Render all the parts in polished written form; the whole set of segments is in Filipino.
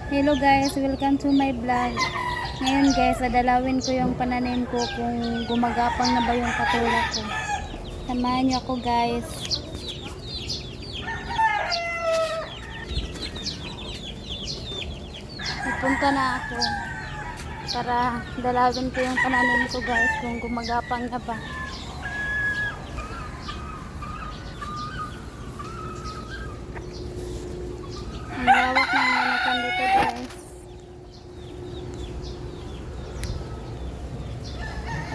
Hello guys, welcome to my vlog. Ngayon guys, dadalawin ko yung pananim ko kung gumagapang na ba yung patula ko. Samahan niyo ako guys. Pupunta na ako para dalawin ko yung pananim ko guys kung gumagapang na ba. Ang lawak ng manakan dito guys.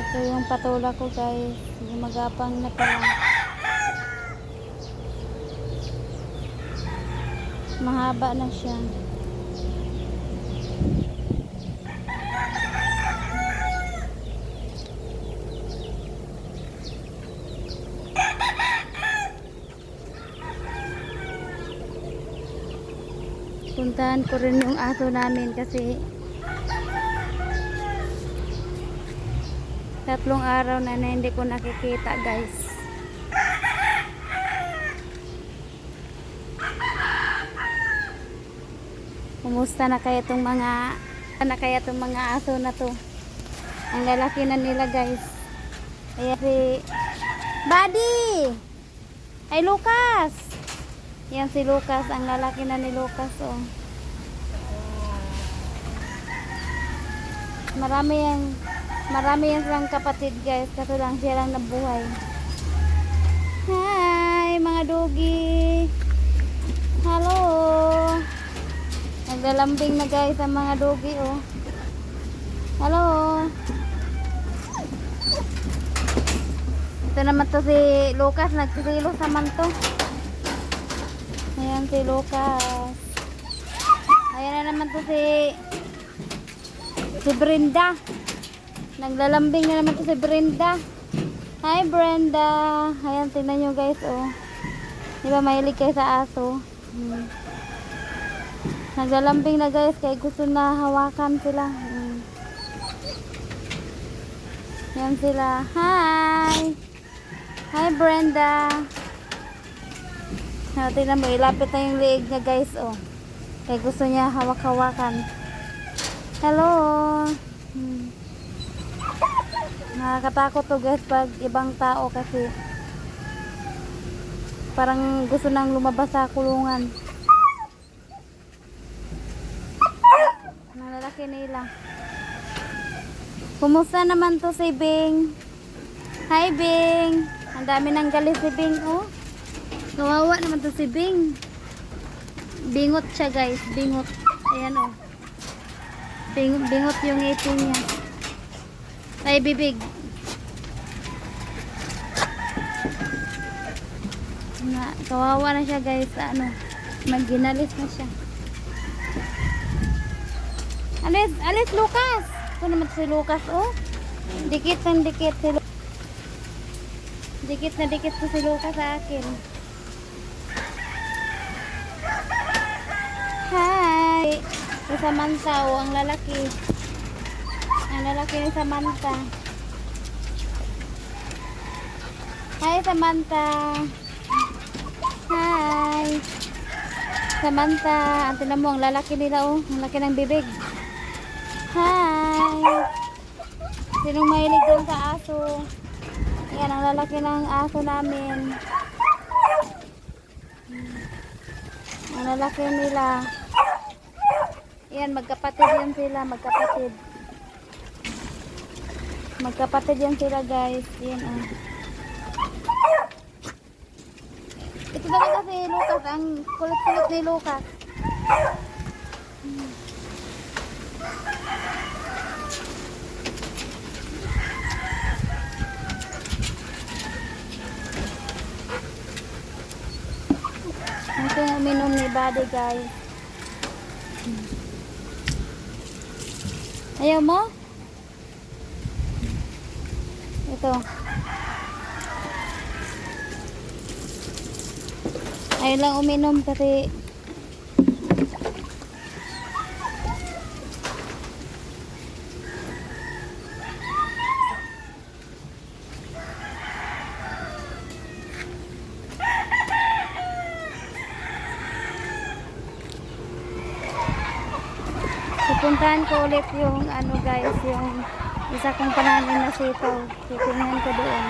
Ito yung patula ko guys. Gumagapang na pala. Mahaba na siya. Puntahan ko rin yung aso namin kasi 3 araw na hindi ko nakikita guys. Kumusta na kaya itong mga aso na to? Ang lalaki na nila guys. Ayan si Buddy! Ay Lucas! Yan si Lucas, ang lalaki na ni Lucas oh. Marami yan silang kapatid guys, kaso lang siya lang nabuhay. Hi mga doggy. Hello. Naglalambing na guys ang mga doggy oh. Hello. Ito naman to si Lucas, nagsisilos naman to. Ayan si Lucas. Ayan na naman to si Brenda. Naglalambing na naman to si Brenda. Hi Brenda. Ayan, tingnan nyo guys oh. Diba mahilig kayo sa aso? Naglalambing na guys kaya gusto na hawakan sila. Ayan sila. Hi. Hi Brenda. Tingnan mo, ilapit na yung liig niya guys oh. Kaya gusto niya hawak-hawakan. Hello. Nakakatakot to guys pag ibang tao kasi parang gusto nang lumabas sa kulungan. Nalalaki nila. Kumusta naman to si Bing? Hi Bing. Ang dami nang galis si Bing oh. Kawawa naman to si Bing. Bingot siya guys, bingot. Ayan oh. Bingot yung ngipin niya. Ay bibig. Kawawa na siya guys, maginalis na siya. Alis Lucas. Ito naman si Lucas oh. Dikit ng dikit si Lucas. Dikit na dikit to si Lucas sa akin. Hi. Si Samantha oh, ang lalaki. Ang lalaki ni Samantha. Hi Samantha. Hi. Samantha, tingnan mo ang lalaki nila oh, ang laki ng bibig. Hi. Sinong mahilig doon sa aso? Yan ang lalaki ng aso namin. Ang lalaki nila. Yan, magkapatid yan sila, magkapatid. Magkapatid yan sila guys. Yan oh. Ito talaga si Lucas, ang kulit-kulit ni Lucas. Ito yung uminom ni Buddy guys. Ayaw mo? Ito. Ayaw lang uminom kasi Pupuntahan ko ulit yung ano guys, yung isa kong pananim na sitaw. Titingnan ko doon.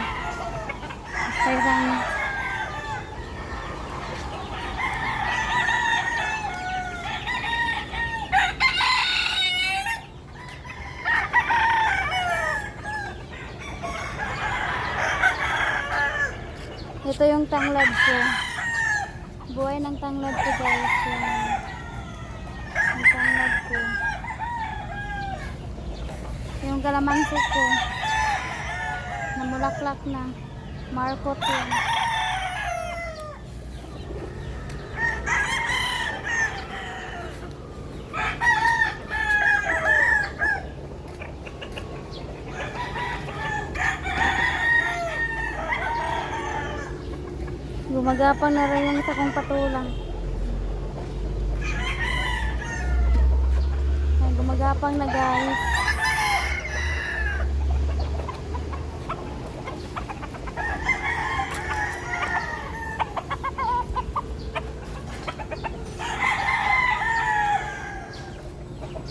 Sa isang ito yung tanglad ko. Buhay ng tanglad ko guys. Yung tanglad ko. Yung kalamansi ko. Namulaklak na. Marcot yun. Gumagapang na rin yung isa kong patulang. Ay, gumagapang na guys.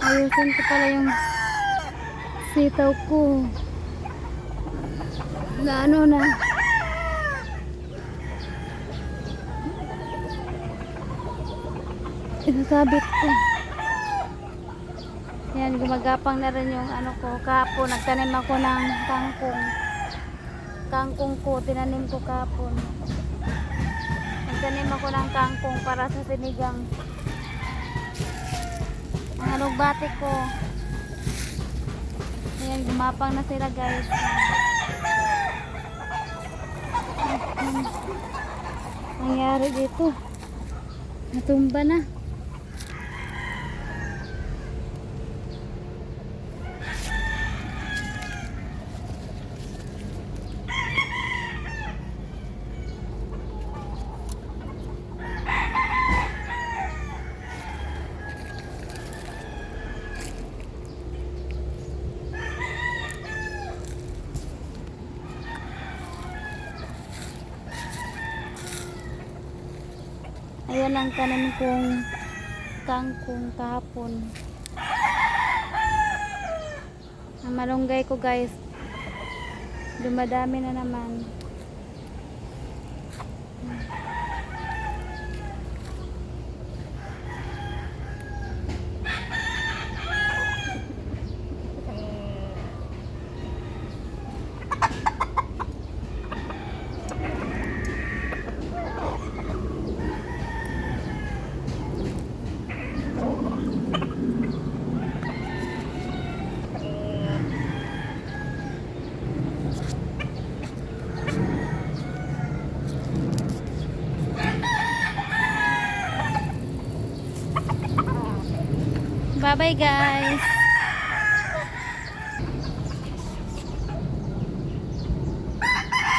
Ayusin ko pala yung sitaw ko. Na ano na. Isasabit ko. Yan, gumagapang na rin yung ano ko. Kahapon, nagtanim ako ng kangkong. Kangkong ko, tinanim ko kahapon. Nagtanim ako ng kangkong para sa sinigang. Ang alugbati ko. Ayan, gumapang na sila guys. Nangyari dito. Natumba na. Ayan ang tanim kong kangkong kahapon. Ang malunggay ko guys, dumadami na naman. Bye bye guys.